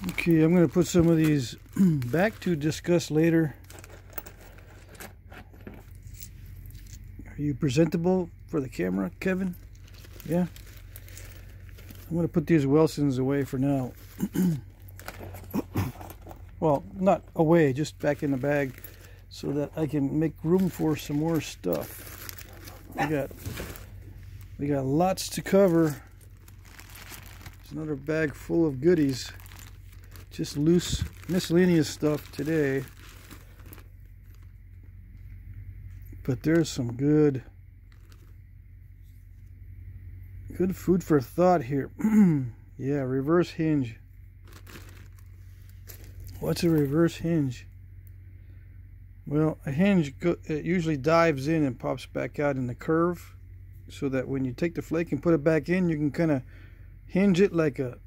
Okay, I'm going to put some of these back to discuss later. Are you presentable for the camera, Kevin? Yeah? I'm going to put these Wilsons away for now. Well, not away, just back in the bag so that I can make room for some more stuff. We got lots to cover. It's another bag full of goodies. Just loose, miscellaneous stuff today. But there's some good food for thought here. Yeah, reverse hinge. What's a reverse hinge? Well, a hinge it usually dives in and pops back out in the curve, so that when you take the flake and put it back in, you can kind of hinge it like a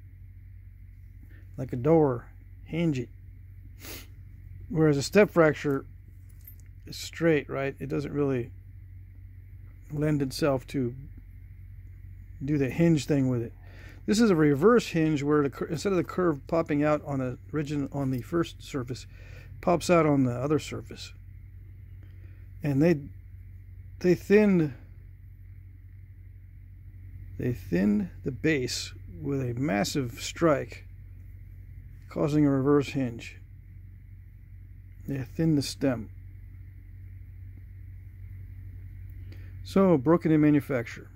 door. Hinge it. Whereas a step fracture is straight, right? It doesn't really lend itself to do the hinge thing with it. This is a reverse hinge where instead of the curve popping out on the first surface, pops out on the other surface. And they thinned the base with a massive strike, causing a reverse hinge. They thinned the stem. So, broken in manufacture.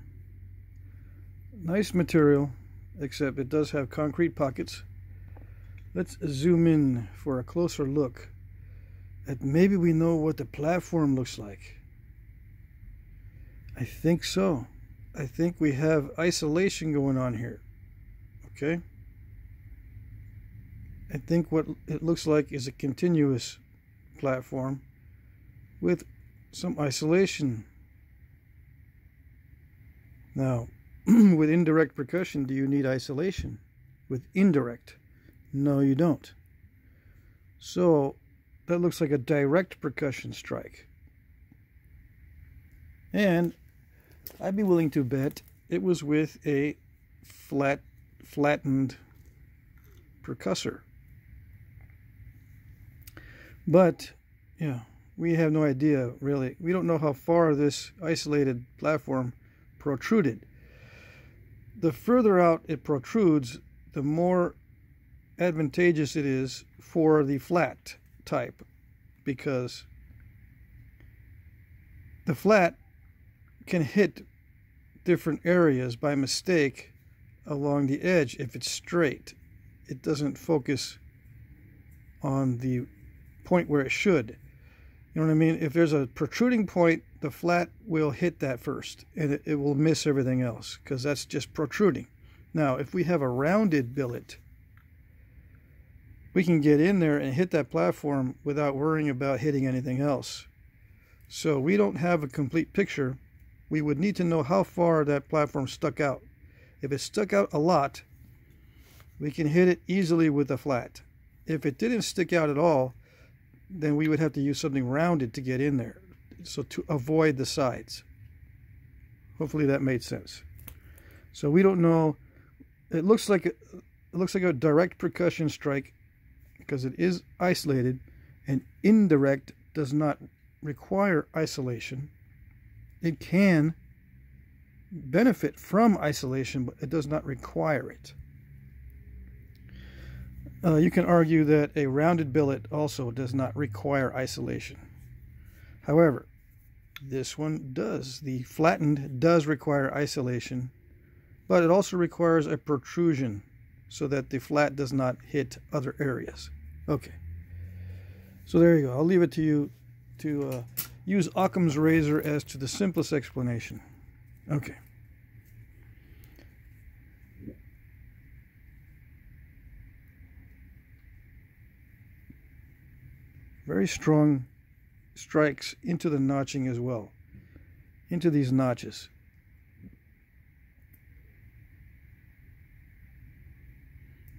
Nice material, except it does have concrete pockets. Let's zoom in for a closer look at maybe we know what the platform looks like. I think so. I think we have isolation going on here. Okay? I think what it looks like is a continuous platform with some isolation. Now, with indirect percussion, do you need isolation? With indirect, no, you don't. So that looks like a direct percussion strike. And I'd be willing to bet it was with a flattened percussor. But, yeah, we have no idea, really. We don't know how far this isolated platform protruded. The further out it protrudes, the more advantageous it is for the flat type, because the flat can hit different areas by mistake along the edge. If it's straight, it doesn't focus on the point where it should. You know what I mean? If there's a protruding point, the flat will hit that first, and it will miss everything else, because that's just protruding. Now, if we have a rounded billet, we can get in there and hit that platform without worrying about hitting anything else. So we don't have a complete picture. We would need to know how far that platform stuck out. If it stuck out a lot, we can hit it easily with the flat. If it didn't stick out at all, then we would have to use something rounded to get in there, so to avoid the sides. Hopefully that made sense. So we don't know. It looks like a direct percussion strike because it is isolated, and indirect does not require isolation. It can benefit from isolation, but it does not require it. You can argue that a rounded billet also does not require isolation. However, this one does. The flattened does require isolation, but it also requires a protrusion so that the flat does not hit other areas. Okay. So there you go. I'll leave it to you to use Occam's razor as to the simplest explanation. Okay. Very strong strikes into the notching as well, into these notches.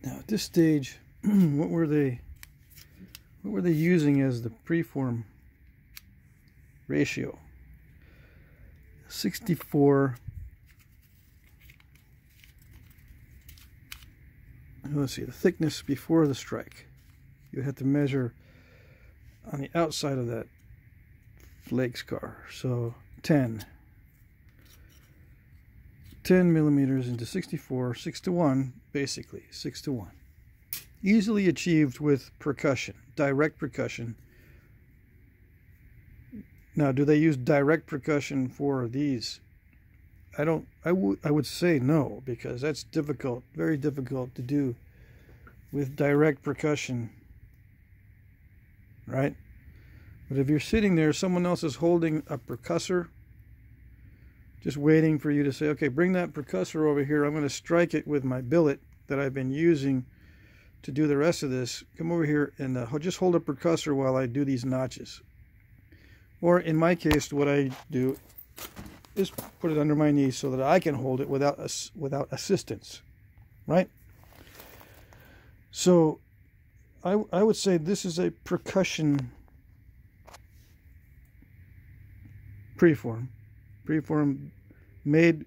Now at this stage, what were they using as the preform ratio? 64 let's see, the thickness before the strike. You have to measure on the outside of that flake scar. So 10 millimeters into 64, 6 to 1, basically 6 to 1. Easily achieved with percussion, direct percussion. Now, do they use direct percussion for these? I would say no, because that's difficult, very difficult to do with direct percussion, right? But if you're sitting there, someone else is holding a percussor, just waiting for you to say, okay, bring that percussor over here. I'm going to strike it with my billet that I've been using to do the rest of this. Come over here and just hold a percussor while I do these notches. Or in my case, what I do is put it under my knee so that I can hold it without assistance, right? So I would say this is a percussion preform made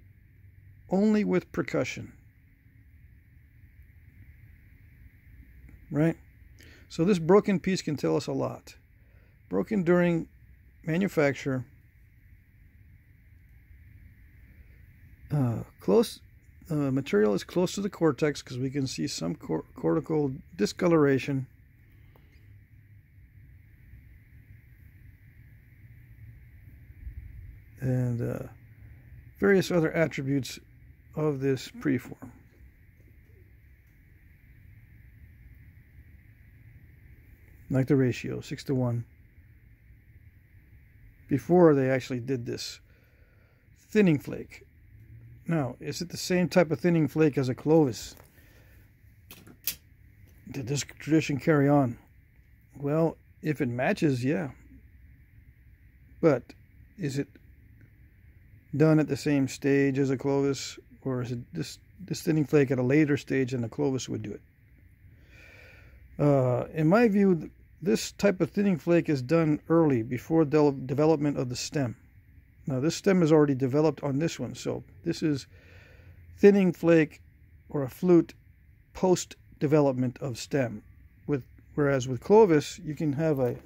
only with percussion, right? So this broken piece can tell us a lot. Broken during manufacture, material is close to the cortex because we can see some cortical discoloration. And various other attributes of this preform. Like the ratio, 6 to 1. Before they actually did this thinning flake. Now, is it the same type of thinning flake as a Clovis? Did this tradition carry on? Well, if it matches, yeah. But is it done at the same stage as a Clovis, or is it this thinning flake at a later stage than a Clovis would do it? In my view, this type of thinning flake is done early, before the development of the stem. Now, this stem is already developed on this one, so this is thinning flake or a flute post-development of stem. Whereas with Clovis, you can have a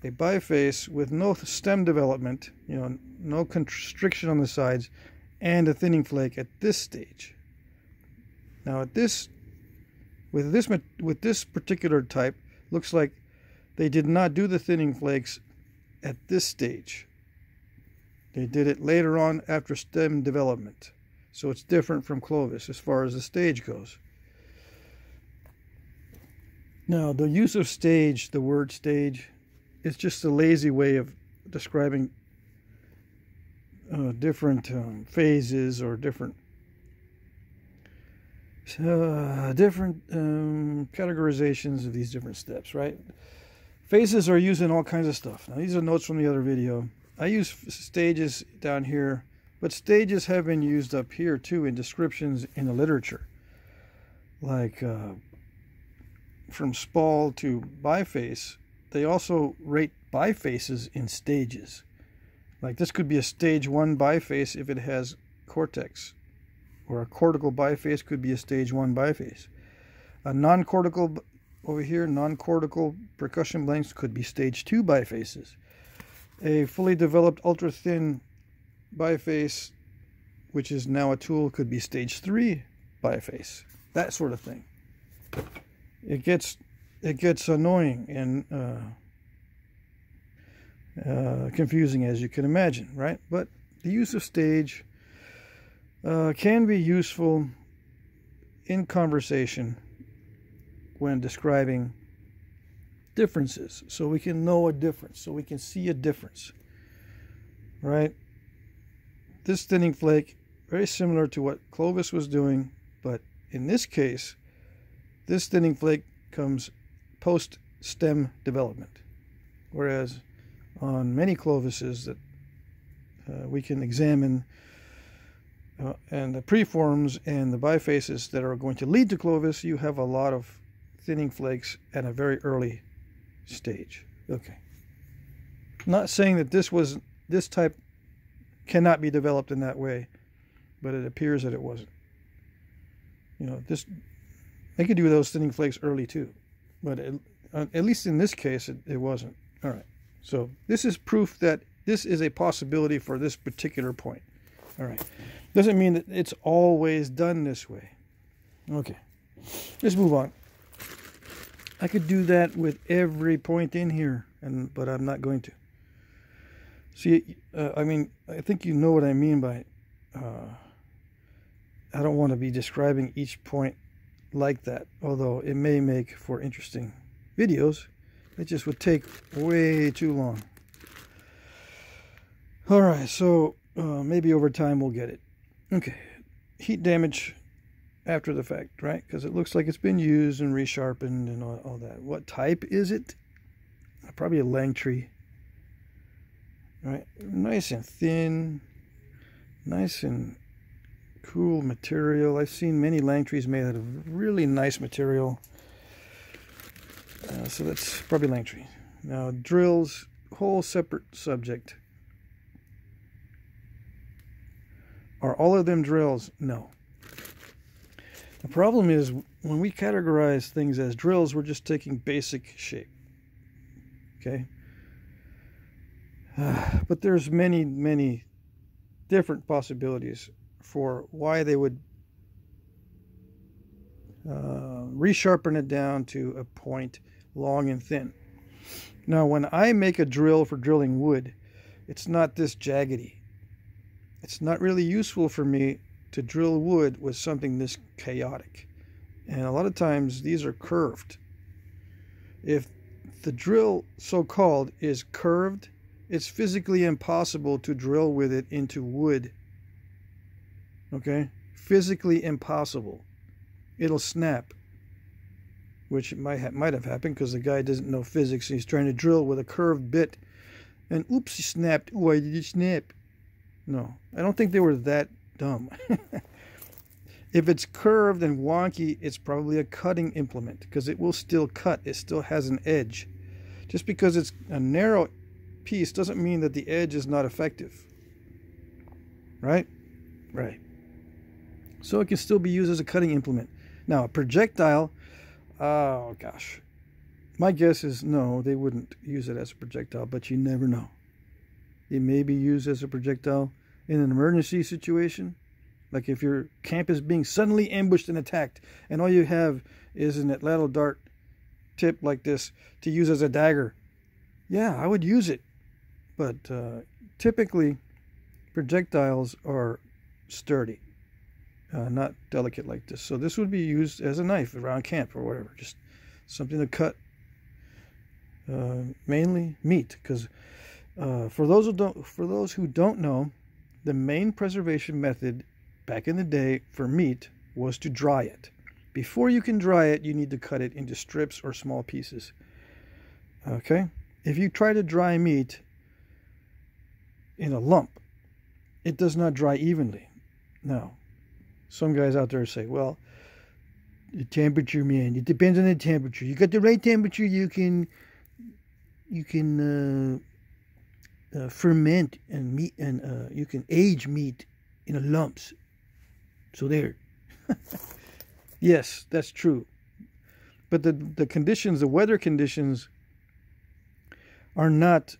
biface with no stem development, no constriction on the sides, and a thinning flake at this stage. Now, with this particular type, looks like they did not do the thinning flakes at this stage. They did it later on after stem development. So it's different from Clovis as far as the stage goes. Now, the use of stage, the word stage, is just a lazy way of describing different phases or different categorizations of these different steps, right? Phases are used in all kinds of stuff. Now, these are notes from the other video. I use stages down here, but stages have been used up here too in descriptions in the literature. Like from spall to biface, they also rate bifaces in stages. Like this could be a stage 1 biface if it has cortex, or a cortical biface could be a stage 1 biface. A non-cortical, over here, non-cortical percussion blanks could be stage 2 bifaces. A fully developed ultra-thin biface, which is now a tool, could be stage 3 biface. That sort of thing. It gets annoying and confusing, as you can imagine, right? But the use of stage can be useful in conversation when describing differences, so we can know a difference, so we can see a difference, right? This thinning flake, very similar to what Clovis was doing, but in this case, this thinning flake comes post-stem development, whereas on many Clovises that we can examine, and the preforms and the bifaces that are going to lead to Clovis, you have a lot of thinning flakes at a very early stage. Okay. Not saying that this type cannot be developed in that way, but it appears that it wasn't. I could do those thinning flakes early too, but at least in this case, it wasn't. All right, so this is proof that this is a possibility for this particular point. All right, doesn't mean that it's always done this way. Okay, let's move on. I could do that with every point in here, but I'm not going to. See, I mean, I think you know what I mean by I don't want to be describing each point like that, although it may make for interesting videos. It just would take way too long. All right, so maybe over time we'll get it. Okay, heat damage after the fact, right? Because it looks like it's been used and resharpened and all that. What type is it? Probably a Langtree. Right, nice and thin, nice and cool material. I've seen many Langtrees made out of really nice material. So that's probably Langtree. Now drills, whole separate subject. Are all of them drills? No. The problem is when we categorize things as drills, we're just taking basic shape. Okay? But there's many different possibilities for why they would resharpen it down to a point long and thin. Now, when I make a drill for drilling wood, it's not this jaggedy. It's not really useful for me to drill wood with something this chaotic. And a lot of times these are curved. If the drill, so-called, is curved, it's physically impossible to drill with it into wood. Okay? Physically impossible. It'll snap. Which might have happened because the guy doesn't know physics. He's trying to drill with a curved bit. And oops, he snapped. Why did he snap? No, I don't think they were that dumb. If it's curved and wonky, it's probably a cutting implement because it will still cut. It still has an edge. Just because it's a narrow piece doesn't mean that the edge is not effective. Right? Right. So it can still be used as a cutting implement. Now, a projectile, oh gosh. My guess is no, they wouldn't use it as a projectile, but you never know. It may be used as a projectile in an emergency situation. Like if your camp is being suddenly ambushed and attacked, and all you have is an atlatl dart tip like this to use as a dagger. Yeah, I would use it. But typically, projectiles are sturdy, not delicate like this. So this would be used as a knife around camp or whatever. Just something to cut mainly meat. Because for those who don't know, the main preservation method back in the day for meat was to dry it. Before you can dry it, you need to cut it into strips or small pieces. Okay? If you try to dry meat in a lump, it does not dry evenly. Now, some guys out there say, well, the temperature, man, it depends on the temperature. You got the right temperature, you can ferment and meat, and you can age meat in lumps. So there. Yes, that's true. But the conditions, the weather conditions, are not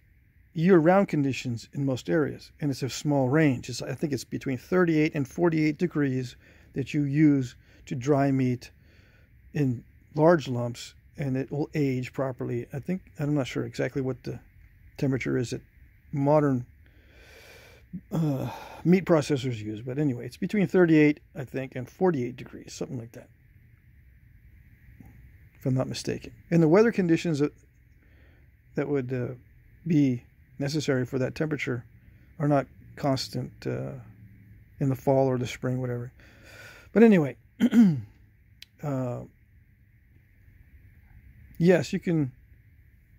year-round conditions in most areas, and it's a small range. I think it's between 38 and 48 degrees that you use to dry meat in large lumps, and it will age properly. I'm not sure exactly what the temperature is that modern meat processors use, but anyway, it's between 38, I think, and 48 degrees, something like that, if I'm not mistaken. And the weather conditions that would be necessary for that temperature are not constant in the fall or the spring, whatever. But anyway, yes, you can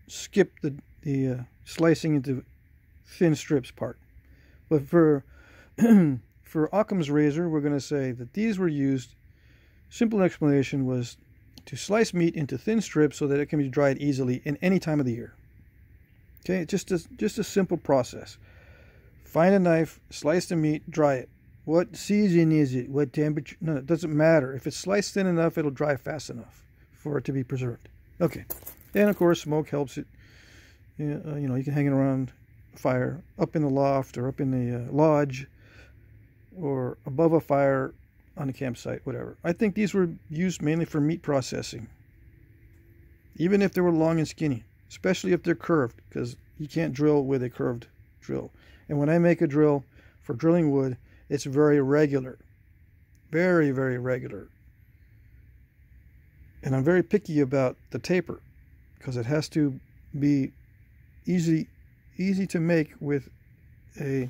skip the slicing into thin strips part. But for Occam's razor, we're going to say that these were used. Simple explanation was to slice meat into thin strips so that it can be dried easily in any time of the year. Okay, just a simple process. Find a knife, slice the meat, dry it. What season is it? What temperature? No, it doesn't matter. If it's sliced thin enough, it'll dry fast enough for it to be preserved. Okay. And of course, smoke helps it. You know, you can hang it around a fire, up in the loft or up in the lodge, or above a fire on a campsite, whatever. I think these were used mainly for meat processing. Even if they were long and skinny, especially if they're curved, because you can't drill with a curved drill. And when I make a drill for drilling wood, it's very regular. Very, very regular. And I'm very picky about the taper, because it has to be easy to make with a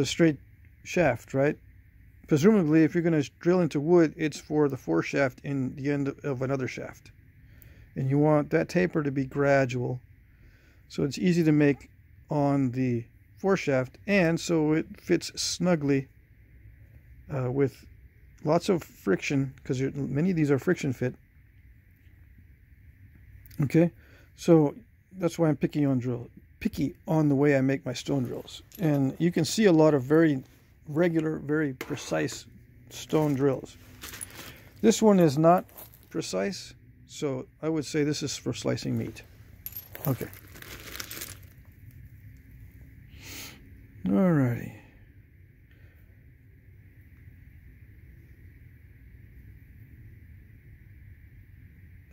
straight shaft, right? Presumably, if you're going to drill into wood, it's for the foreshaft in the end of another shaft. And you want that taper to be gradual, so it's easy to make on the foreshaft, and so it fits snugly with lots of friction, because many of these are friction fit. Okay, so that's why I'm picky on the way I make my stone drills. And you can see a lot of very regular, very precise stone drills. This one is not precise, so I would say this is for slicing meat. Okay. Alrighty.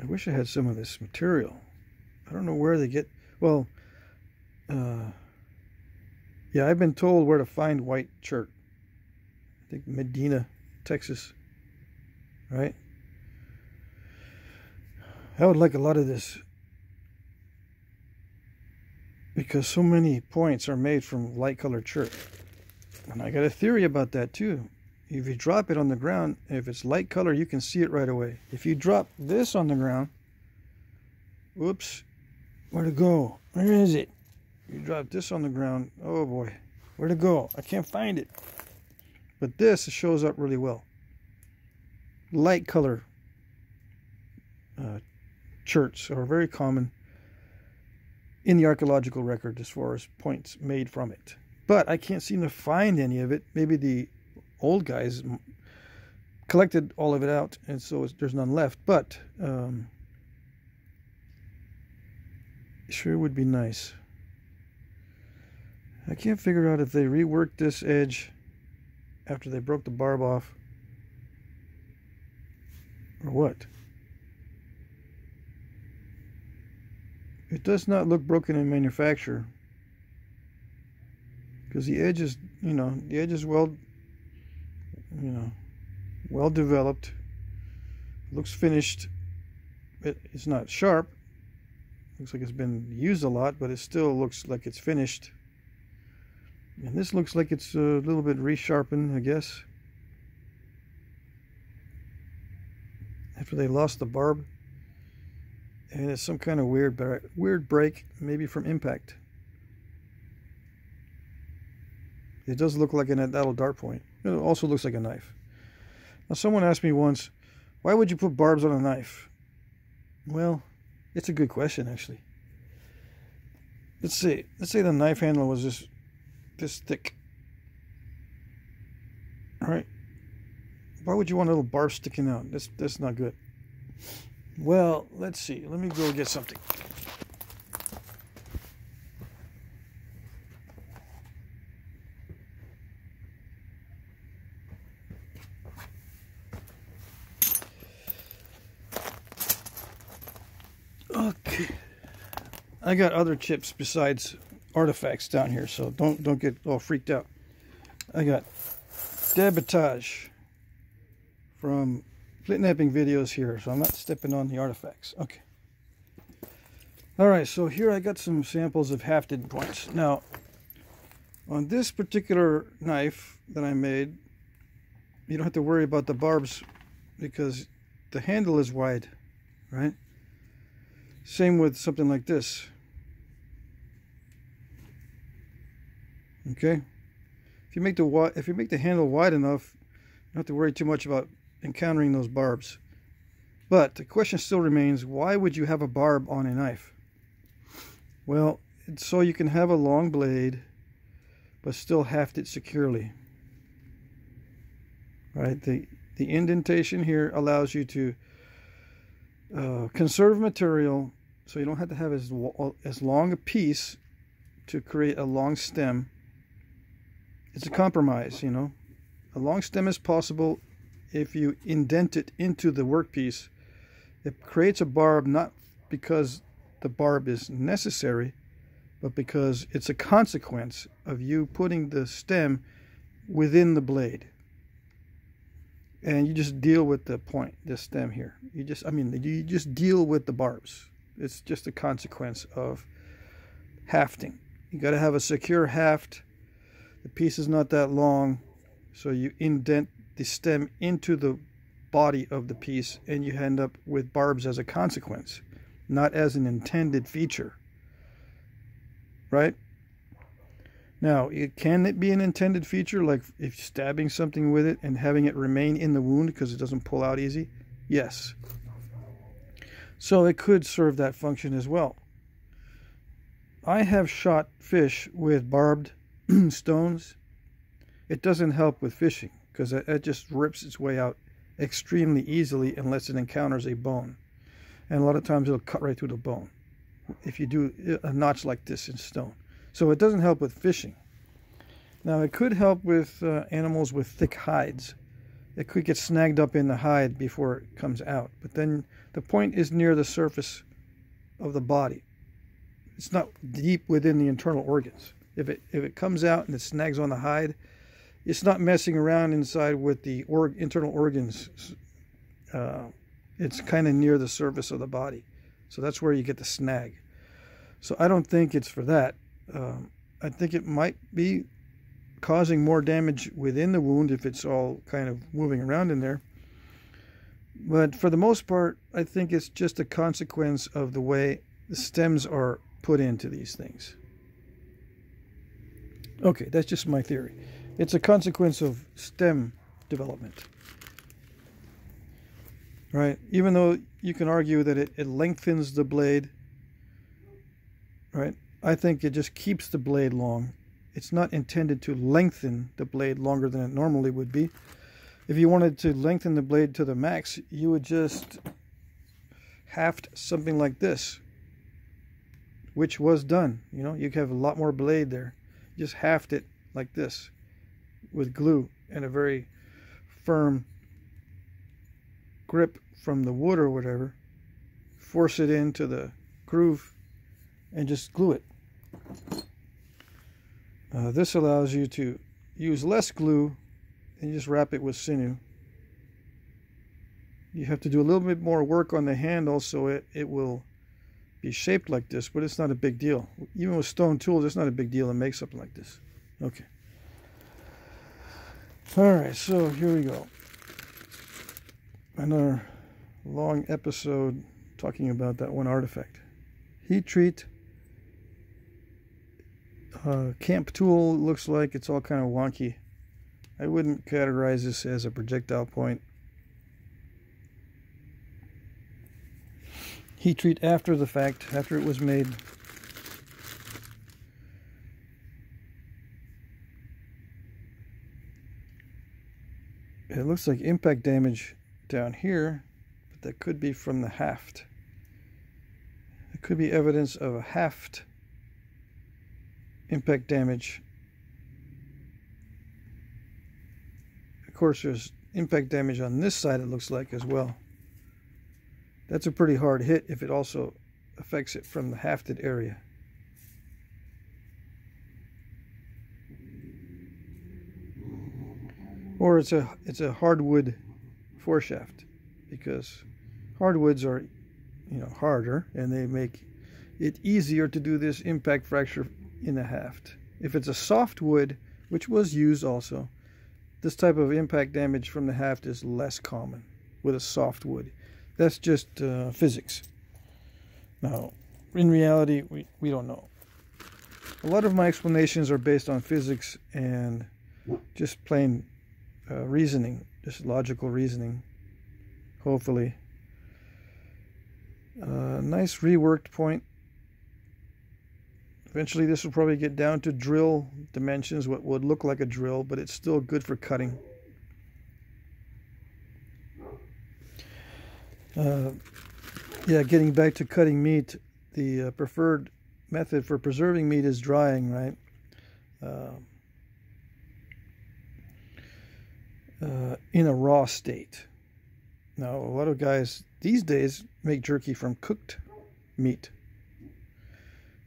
I wish I had some of this material. I don't know where they get... Well, yeah, I've been told where to find white chert. I think Medina, Texas. Right? I would like a lot of this, because so many points are made from light colored chert. And I got a theory about that too. If you drop it on the ground, if it's light color, you can see it right away. If you drop this on the ground, whoops, where'd it go? Where is it? You drop this on the ground, oh boy, where'd it go? I can't find it. But this shows up really well. Light color cherts are very common in the archaeological record as far as points made from it. But I can't seem to find any of it. Maybe the old guys collected all of it out, and so there's none left. But sure would be nice. I can't figure out if they reworked this edge after they broke the barb off, or what. It does not look broken in manufacture, because the edge is, the edge is well developed. It looks finished. It's not sharp. Looks like it's been used a lot, but it still looks like it's finished. And this looks like it's a little bit resharpened, I guess, after they lost the barb. And it's some kind of weird break, maybe from impact. It does look like an adult dart point. It also looks like a knife. Now, someone asked me once, why would you put barbs on a knife? Well, it's a good question, actually. Let's say the knife handle was just this thick. All right. Why would you want a little barb sticking out? That's not good. Well, let's see. Let me go get something. Okay. I got other chips besides artifacts down here, so don't get all freaked out. I got Debitage from Flintknapping videos here, so I'm not stepping on the artifacts. Okay. Alright, so here I got some samples of hafted points. Now, on this particular knife that I made, you don't have to worry about the barbs because the handle is wide, right? Same with something like this. Okay? If you make the handle wide enough, you don't have to worry too much about encountering those barbs. But the question still remains, why would you have a barb on a knife? Well, it's so you can have a long blade, but still haft it securely. Right? The indentation here allows you to conserve material, so you don't have to have as long a piece to create a long stem. It's a compromise, you know. A long stem is possible if you indent it into the workpiece. It creates a barb not because the barb is necessary, but because it's a consequence of you putting the stem within the blade. And you just deal with the point, the stem here. You just deal with the barbs. It's just a consequence of hafting. You got to have a secure haft. The piece is not that long, so you indent the stem into the body of the piece, and you end up with barbs as a consequence, not as an intended feature. Right? Now, can it be an intended feature, like if stabbing something with it and having it remain in the wound because it doesn't pull out easy? Yes. So it could serve that function as well. I have shot fish with barbed stones. It doesn't help with fishing because it just rips its way out extremely easily unless it encounters a bone. And a lot of times it'll cut right through the bone if you do a notch like this in stone. So it doesn't help with fishing. Now it could help with animals with thick hides. It could get snagged up in the hide before it comes out. But then the point is near the surface of the body. It's not deep within the internal organs. If it comes out and it snags on the hide, it's not messing around inside with the internal organs. It's kind of near the surface of the body. So that's where you get the snag. So I don't think it's for that. I think it might be causing more damage within the wound if it's all kind of moving around in there. But for the most part, I think it's just a consequence of the way the stems are put into these things. Okay, that's just my theory. It's a consequence of stem development. Right? Even though you can argue that it lengthens the blade, right? I think it just keeps the blade long. It's not intended to lengthen the blade longer than it normally would be. If you wanted to lengthen the blade to the max, you would just haft something like this, which was done. You know, you have a lot more blade there. Just haft it like this with glue and a very firm grip from the wood or whatever. Force it into the groove and just glue it. This allows you to use less glue and just wrap it with sinew. You have to do a little bit more work on the handle so it will be shaped like this, but it's not a big deal. Even with stone tools, it's not a big deal to make something like this. Okay. Alright, so here we go. Another long episode talking about that one artifact. Heat treat. Camp tool looks like it's all kind of wonky. I wouldn't categorize this as a projectile point. Heat treat after the fact, after it was made. It looks like impact damage down here, but that could be from the haft. It could be evidence of a haft impact damage. Of course, there's impact damage on this side, it looks like, as well. That's a pretty hard hit if it also affects it from the hafted area. Or it's a hardwood foreshaft, because hardwoods are, you know, harder, and they make it easier to do this impact fracture in the haft. If it's a soft wood, which was used also, this type of impact damage from the haft is less common with a soft wood. That's just physics. Now, in reality, we don't know. A lot of my explanations are based on physics and just plain reasoning, just logical reasoning, hopefully. Nice reworked point. Eventually this will probably get down to drill dimensions, what would look like a drill, but it's still good for cutting. Yeah, getting back to cutting meat, the preferred method for preserving meat is drying, right? In a raw state. Now, a lot of guys these days make jerky from cooked meat.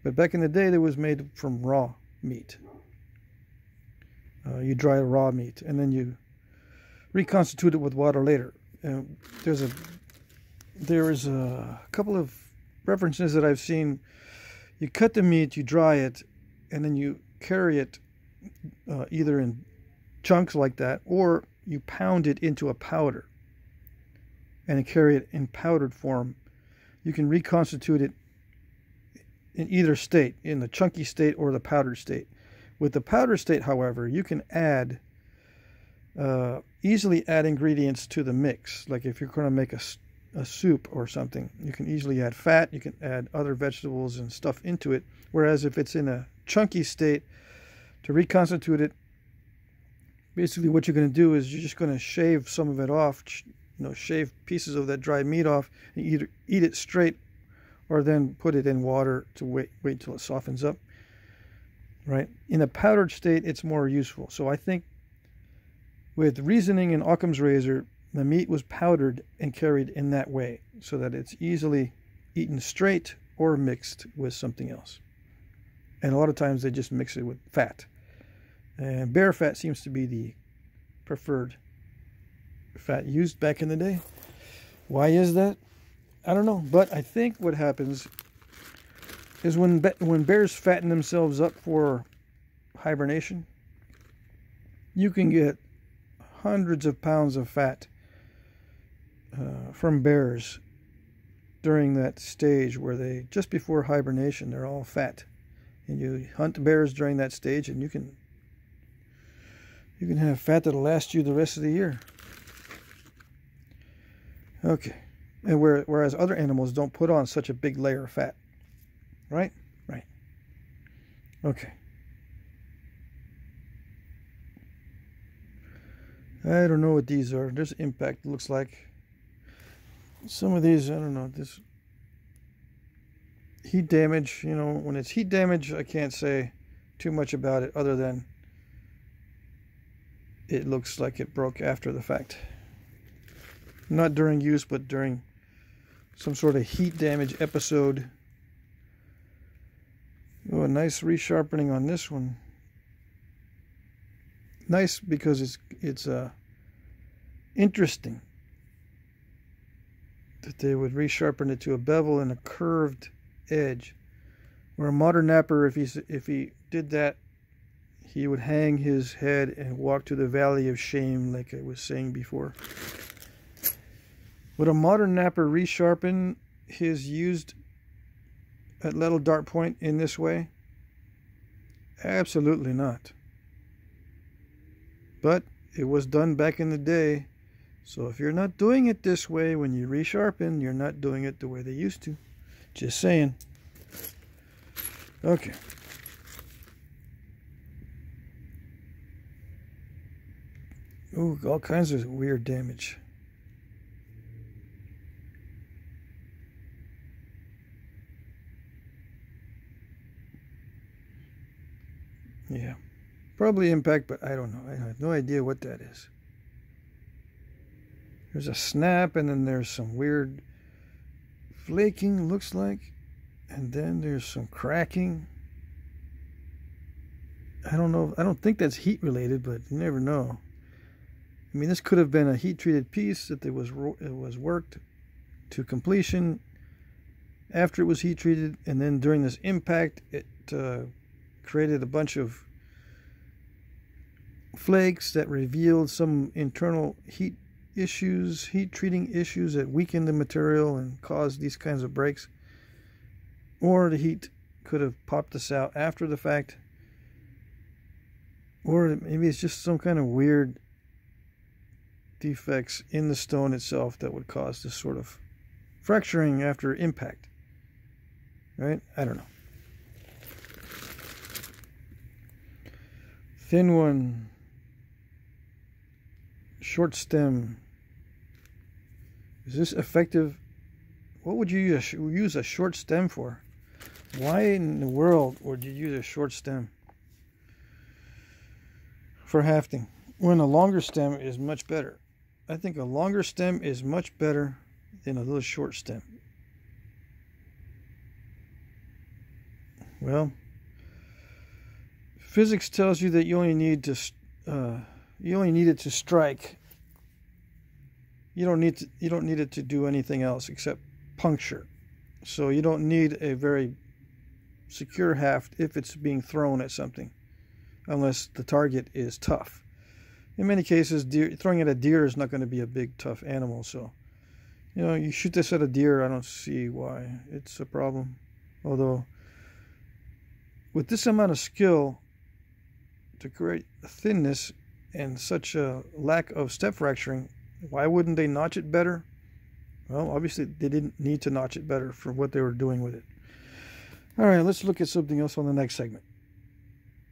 But back in the day, it was made from raw meat. You dry raw meat, and then you reconstitute it with water later. There is a couple of references that I've seen. You cut the meat, you dry it, and then you carry it either in chunks like that, or you pound it into a powder and carry it in powdered form. You can reconstitute it in either state, in the chunky state or the powdered state. With the powder state, however, you can easily add ingredients to the mix. Like if you're going to make a soup or something, you can easily add fat, you can add other vegetables and stuff into it. Whereas if it's in a chunky state, to reconstitute it, basically what you're going to do is you're just going to shave some of it off, shave pieces of that dried meat off, and either eat it straight or then put it in water to wait till it softens up. Right? In a powdered state, it's more useful. So I think with reasoning in Occam's razor, the meat was powdered and carried in that way so that it's easily eaten straight or mixed with something else. And a lot of times they just mix it with fat. And bear fat seems to be the preferred fat used back in the day. Why is that? I don't know. But I think what happens is when bears fatten themselves up for hibernation, you can get hundreds of pounds of fat from bears during that stage where they, just before hibernation, they're all fat. And you hunt bears during that stage, and you can have fat that'll last you the rest of the year. Okay. And whereas other animals don't put on such a big layer of fat. Right? Right. Okay. I don't know what these are. There's impact, looks like. Some of these, I don't know. This heat damage, when it's heat damage, I can't say too much about it other than it looks like it broke after the fact. Not during use, but during some sort of heat damage episode. Oh, a nice resharpening on this one. Nice because it's interesting that they would resharpen it to a bevel and a curved edge. Where a modern napper, if he did that, he would hang his head and walk to the valley of shame, like I was saying before. Would a modern napper resharpen his used little dart point in this way? Absolutely not. But it was done back in the day. So if you're not doing it this way when you resharpen, you're not doing it the way they used to. Just saying. Okay. Ooh, all kinds of weird damage. Yeah. Probably impact, but I don't know. I have no idea what that is. There's a snap, and then there's some weird flaking, looks like. And then there's some cracking. I don't know. I don't think that's heat related, but you never know. I mean, this could have been a heat-treated piece that it was worked to completion after it was heat-treated, and then during this impact, it created a bunch of flakes that revealed some internal heat treating issues that weakened the material and caused these kinds of breaks. Or the heat could have popped this out after the fact. Or maybe it's just some kind of weird defects in the stone itself that would cause this sort of fracturing after impact. Right? I don't know. Thin one. Short stem. Is this effective? What would you use a short stem for? Why in the world would you use a short stem for hafting when a longer stem is much better? I think a longer stem is much better than a little short stem. Well, physics tells you that you only need it to strike. You don't need it to do anything else except puncture. So you don't need a very secure haft if it's being thrown at something, unless the target is tough. In many cases, throwing at a deer is not going to be a big, tough animal. So, you shoot this at a deer, I don't see why it's a problem. Although, with this amount of skill to create thinness and such a lack of step fracturing, why wouldn't they notch it better? Well, obviously they didn't need to notch it better for what they were doing with it. All right, let's look at something else on the next segment.